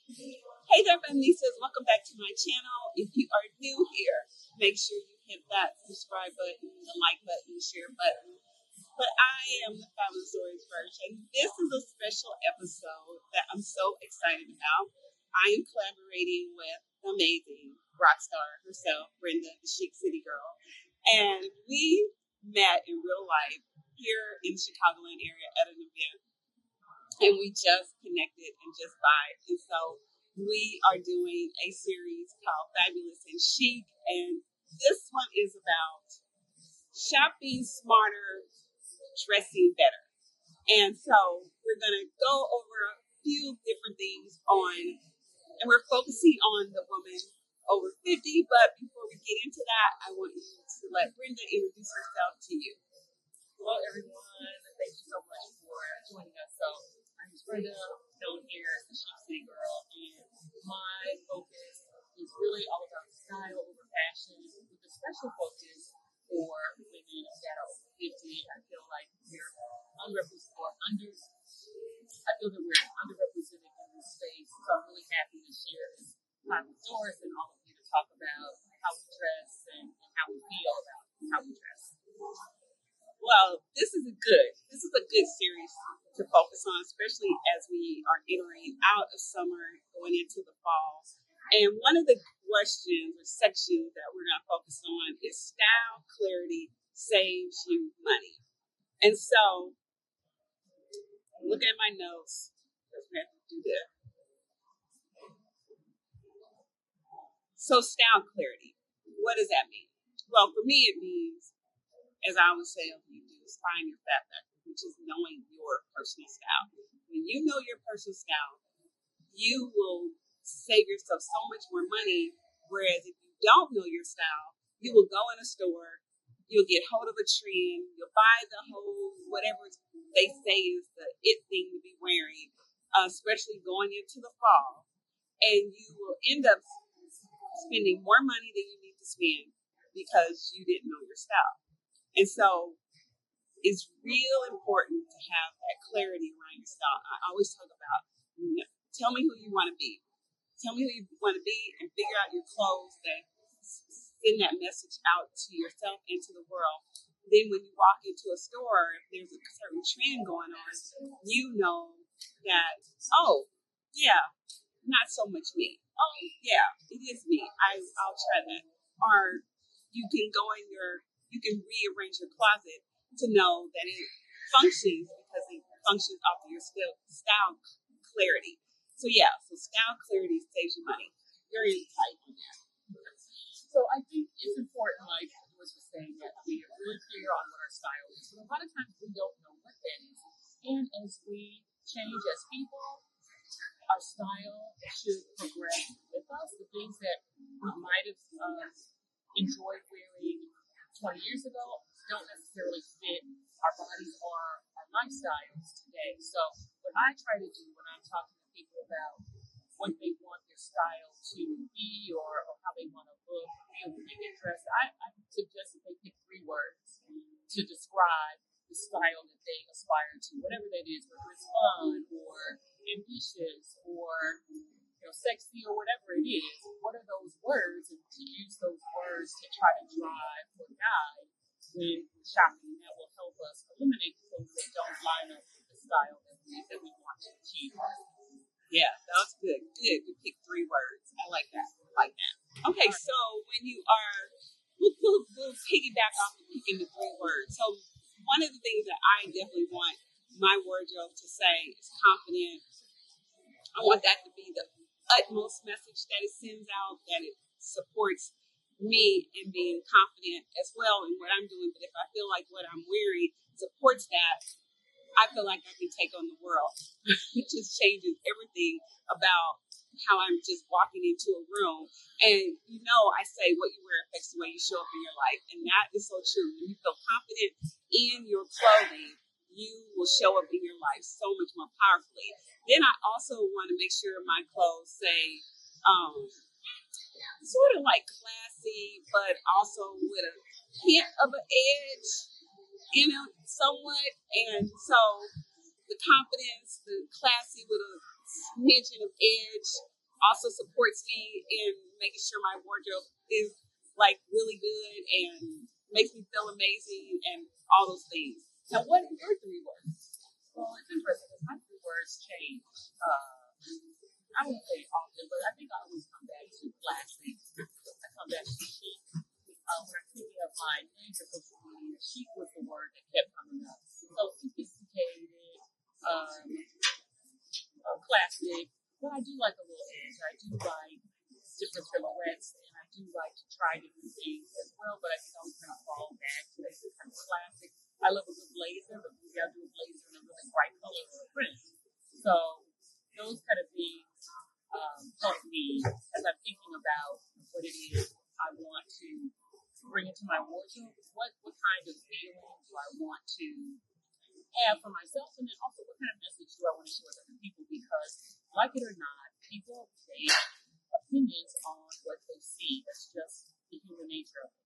Hey there, feministas. Welcome back to my channel. If you are new here, make sure you hit that subscribe button, the like button, the share button. But I am the fabulous Dorris Burch, and this is a special episode that I'm so excited about. I am collaborating with the amazing rock star herself, Brenda, the Chic City Girl. And we met in real life here in the Chicagoland area at an event, and we just connected and just vibed. And so we are doing a series called Fabulous and Chic, and this one is about shopping smarter, dressing better. And so we're going to go over a few different things and we're focusing on the woman over 50. But before we get into that, I want you to let Brenda introduce herself to you. Hello, everyone. Thank you so much for joining us. So, my name is Brenda, known here as the Chic City Girl, and my focus is really all about style over fashion, with a special focus for women that are over 50. I feel like we're I feel that we're underrepresented in this space, so I'm really happy to share this time with Dorris and all of you to talk about how we dress and how we feel about how we dress. Well, this is a good series to focus on, especially as we are entering out of summer, going into the fall. And one of the questions or sections that we're going to focus on is style clarity saves you money. And so, looking at my notes, we have to do that. So, style clarity, what does that mean? Well, for me, it means, as I always say, you do is find your fat factor, which is knowing your personal style. When you know your personal style, you will save yourself so much more money. Whereas if you don't know your style, you will go in a store, you'll get hold of a trend, you'll buy the whole whatever they say is the it thing to be wearing, especially going into the fall, and you will end up spending more money than you need to spend because you didn't know your style. And so it's real important to have that clarity around your style. I always talk about, tell me who you want to be. Tell me who you want to be and figure out your clothes that send that message out to yourself and to the world. Then when you walk into a store, if there's a certain trend going on, you know that, oh, yeah, not so much me. Oh, yeah, it is me. I'll try that. Or you can rearrange your closet to know that it functions because it functions off of your style clarity. So yeah, so style clarity saves you money. Very tight on that. So I think it's important, like was saying, that we are really clear on what our style is. So a lot of times we don't know what that is. And as we change as people, our style should progress with us. The things that we might have enjoyed wearing 20 years ago don't necessarily fit our bodies or our lifestyles today. So what I try to do when I'm talking to people about what they want their style to be or how they want to look, feel when they get dressed, I suggest that they pick 3 words to describe the style that they aspire to, whatever that is, whether it's fun or ambitious or sexy or whatever it is. What are those words, and to use those words to try to drive or guide when shopping, that will help us eliminate the things that don't line up with the style that we want to achieve. Yeah, that was good. Good. You picked 3 words. I like that. Okay, so when you are, we'll piggyback off of picking the 3 words. So one of the things that I definitely want my wardrobe to say is confident. I want that to be the utmost message that it sends out, that it supports me in being confident as well in what I'm doing. But if I feel like what I'm wearing supports that, I feel like I can take on the world. It just changes everything about how I'm just walking into a room. And I say what you wear affects the way you show up in your life. And that is so true. When you feel confident in your clothing, you will show up in your life so much more powerfully. Then I also want to make sure my clothes say sort of like classy, but also with a hint of an edge, somewhat. And so the confidence, the classy with a smidgen of edge, also supports me in making sure my wardrobe is like really good and makes me feel amazing and all those things. Now, what are your 3 words? Well, it's interesting because my 3 words change. I won't say often, but I think I always come back to classic. I come back to chic. When I'm thinking of my name for social media, chic was the word that kept coming up. So sophisticated, classic, but I do like a little edge. I do like different silhouettes, and I do like to try different things as well. But I think I was going to fall back to this kind of classic. I love a good blazer, but maybe I'll do a blazer in a really bright color or print. So those kind of things help me as I'm thinking about what it is I want to bring into my wardrobe. What kind of feeling do I want to have for myself, and then also what kind of message do I want to share with other people? Because, like it or not, people make opinions on what they see. That's just the human nature of it.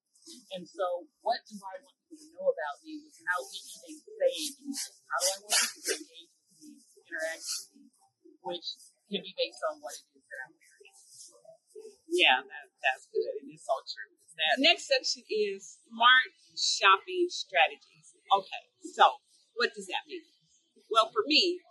And so, what do I want people to know about me without even saying anything? How do I want people to engage with me, interact with me, which can be based on what it is that I'm wearing? Yeah, that's good, and it's so true. That next section is smart shopping strategies. Okay, so what does that mean? Well, for me,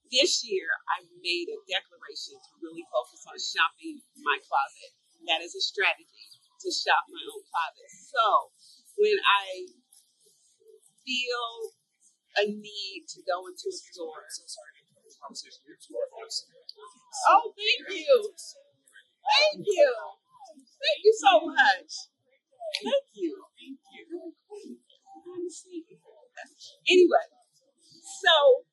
this year I made a declaration to really focus on shopping my closet. That is a strategy to shop my own closet. So when I feel a need to go into a store. Oh, thank you. Thank you. Thank you so much. Thank you. Anyway, so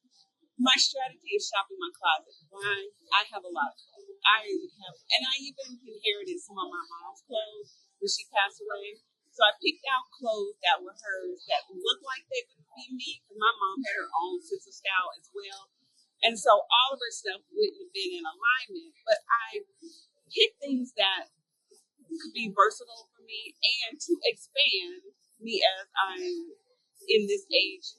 my strategy is shopping my closet. Why? I have a lot of clothes. And I even inherited some of my mom's clothes when she passed away. So I picked out clothes that were hers that looked like they would be me, because my mom had her own sense of style as well. And so all of her stuff wouldn't have been in alignment, but I picked things that could be versatile for me and to expand me as I'm in this age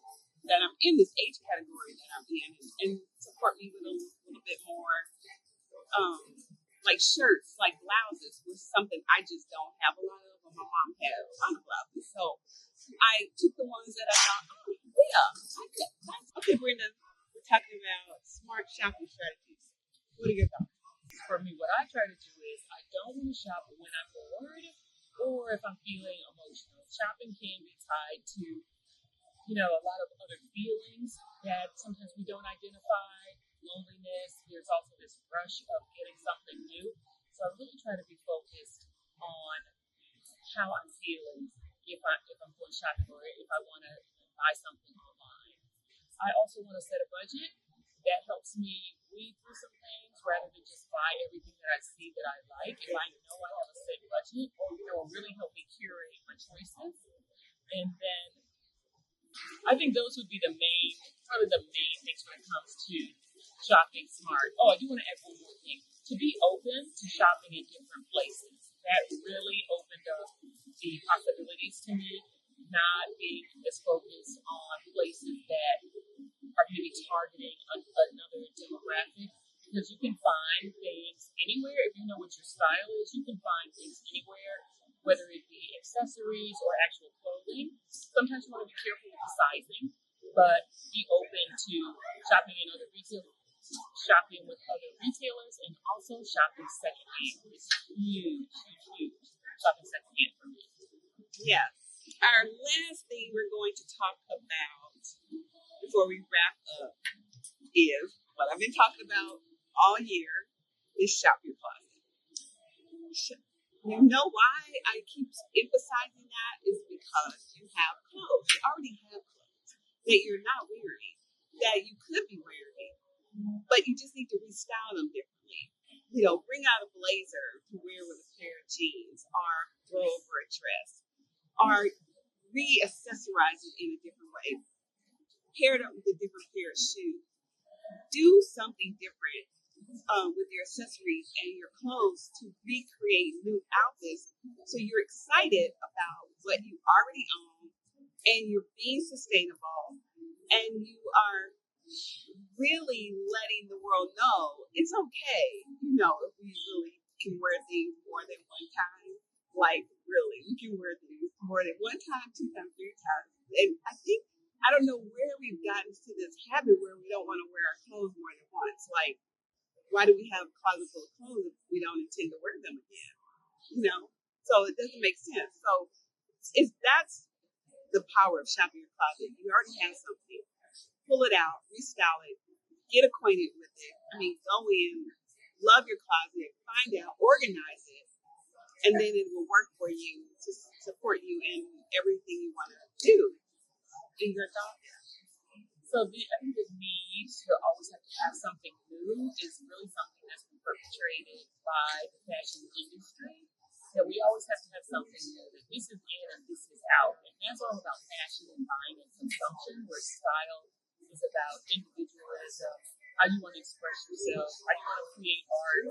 category that I'm in, and support me with a little bit more, like shirts, like blouses, was something I just don't have a lot of, but my mom had a lot of blouses. So I took the ones that I thought, I could. Okay, Brenda, we're talking about smart shopping strategies. What are your thoughts? For me, what I try to do is I don't want to shop when I'm bored or if I'm feeling emotional. Shopping can be tied to, a lot of other feelings that sometimes we don't identify. Loneliness. There's also this rush of getting something new. So I really try to be focused on how I'm feeling if I'm going shopping or if I want to buy something online. I also want to set a budget. That helps me weed through some things rather than just buy everything that I see that I like. If I know I have a set budget, it will really help me curate my choices. And then I think those would be probably the main things when it comes to shopping smart. Oh, I do want to add one more thing. To be open to shopping in different places. That really opened up the possibilities to me, not being as focused on places that are maybe targeting another demographic, because you can find things anywhere. If you know what your style is, you can find things anywhere, whether it be accessories or actual clothing. Sometimes you want to be careful with the sizing, but be open to shopping with other retailers, and also shopping secondhand is huge. Shopping secondhand for me. Yes. Our last thing we're going to talk about before we wrap up is what I've been talking about all year, is shop your closet. You know why I keep emphasizing that is because you have clothes. You already have clothes that you're not wearing, that you could be wearing, but you just need to restyle them differently. Bring out a blazer to wear with a pair of jeans, or throw over a dress, or re-accessorize it in a different way. Pair it up with a different pair of shoes. Do something different with your accessories and your clothes to recreate new outfits, so you're excited about what you already own, and you're being sustainable, and you are really letting the world know it's okay, if we really can wear things more than one time. Like, really, we can wear things more than one time, two times, three times. And I don't know where we've gotten to this habit where we don't want to wear our clothes more than once. Like, why do we have a closet full of clothes if we don't intend to wear them again? So it doesn't make sense. So that's the power of shopping your closet. You already have something. Pull it out, restyle it, get acquainted with it. Go in, love your closet, find out, organize it, and then it will work for you to support you in everything you want to do in your thoughts. So I think the need to always have to have something new is really something that's been perpetrated by the fashion industry. That we always have to have something new. That this is in and this is out. And that's all about fashion and buying and consumption, where style is about individualism, how you want to express yourself, how you want to create art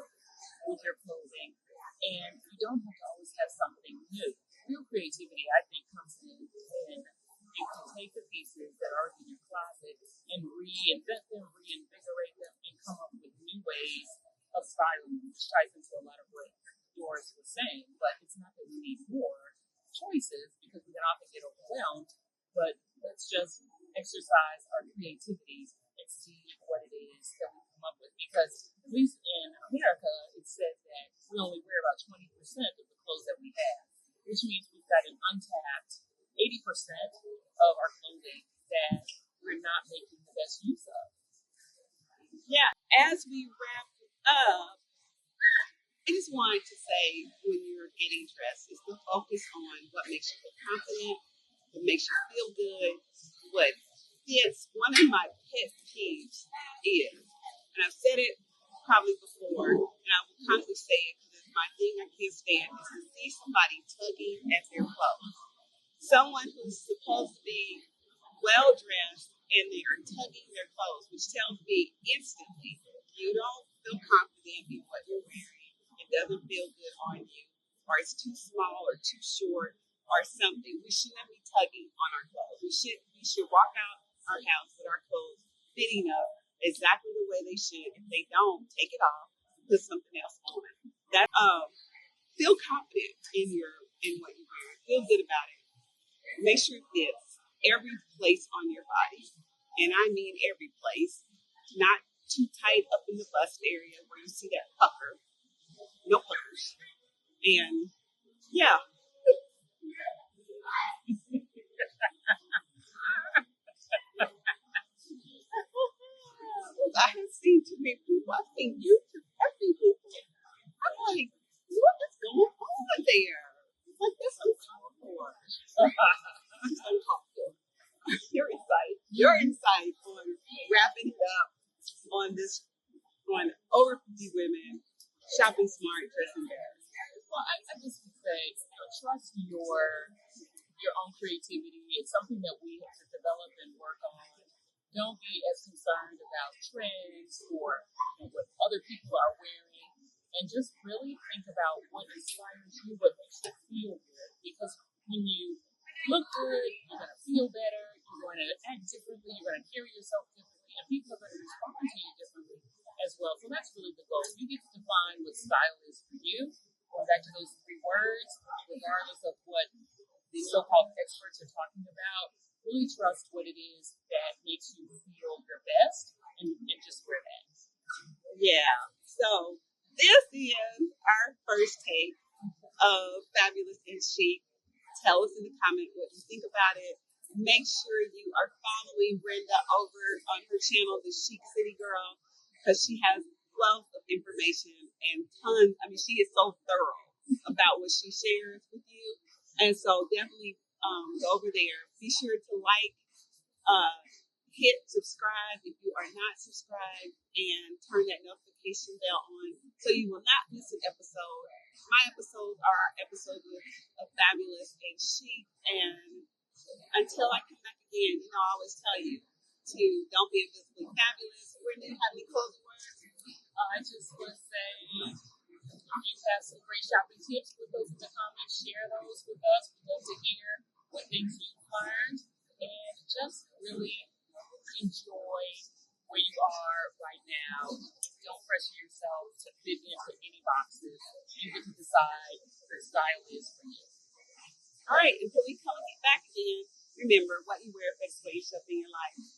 with your clothing. And you don't have to always have something new. Real creativity, I think, comes in when you can take the pieces that are in your closet and reinvent them, reinvigorate them, and come up with new ways of styling, which ties into a lot of what Dorris was saying. But it's not that we need more choices because we can often get overwhelmed, but let's just exercise our creativity and see what it is that we come up with. Because at least in America, it says that we only wear about 20% of the clothes that we have, which means we've got an untapped 80% of our clothing that we're not making the best use of. Yeah, as we wrap up, I just wanted to say when you're getting dressed is to focus on what makes you feel confident, what makes you feel good, what fits. One of my pet peeves is, and I've said it probably before, and I will constantly say it because it's my thing I can't stand, is to see somebody tugging at their clothes. Someone who's supposed to be well dressed and they are tugging their clothes, which tells me instantly you don't feel confident in what you're wearing. It doesn't feel good on you, or it's too small or too short or something. We shouldn't be tugging on our clothes. We should walk out our house with our clothes fitting up exactly the way they should. If they don't, take it off, put something else on. That feel confident in what you're wearing. Feel good about it. Make sure it fits every place on your body. And I mean every place. Not too tight up in the bust area where you see that pucker. No puckers. And yeah. I have seen too many people. I've seen YouTube. I've seen people. I'm like, what is going on there? Like, that's uncalled for. It's uncalled for. Your insight on wrapping it up on over 50 women shopping smart, dressing better. Well, I just would say, trust your own creativity. It's something that we have to develop and work on. Don't be as concerned about trends or what other people are wearing, and just really think about what inspires you, what makes you feel good. Because when you look good, you're going to feel better, you're going to act differently, you're going to carry yourself differently, and people are going to respond to you differently as well. So that's really the goal. You get to define what style is for you. Going back to those 3 words, regardless of what the so-called experts are talking about, really trust what it is that makes you feel your best and just wear that. Yeah. So this is our first take of Fabulous and Chic. Tell us in the comment what you think about it. Make sure you are following Brenda over on her channel, the Chic City Girl, because she has wealth of information and tons. She is so thorough about what she shares with you. And so definitely go over there. Be sure to like, hit subscribe if you are not subscribed, and turn that notification bell on so you will not miss an episode. My episodes are our episodes of Fabulous and Chic. And until I come back again, I always tell you to don't be invisibly fabulous. Brenda, do you have any closing words? I just want to say, if you have some great shopping tips, put those in the comments, share those with us. We'd love to hear what things you've learned, and just really enjoy where you are right now. Don't pressure yourself to fit into any boxes. You get to decide what style is for you. All right, until we come back again, remember what you wear affects the way you show up in your life.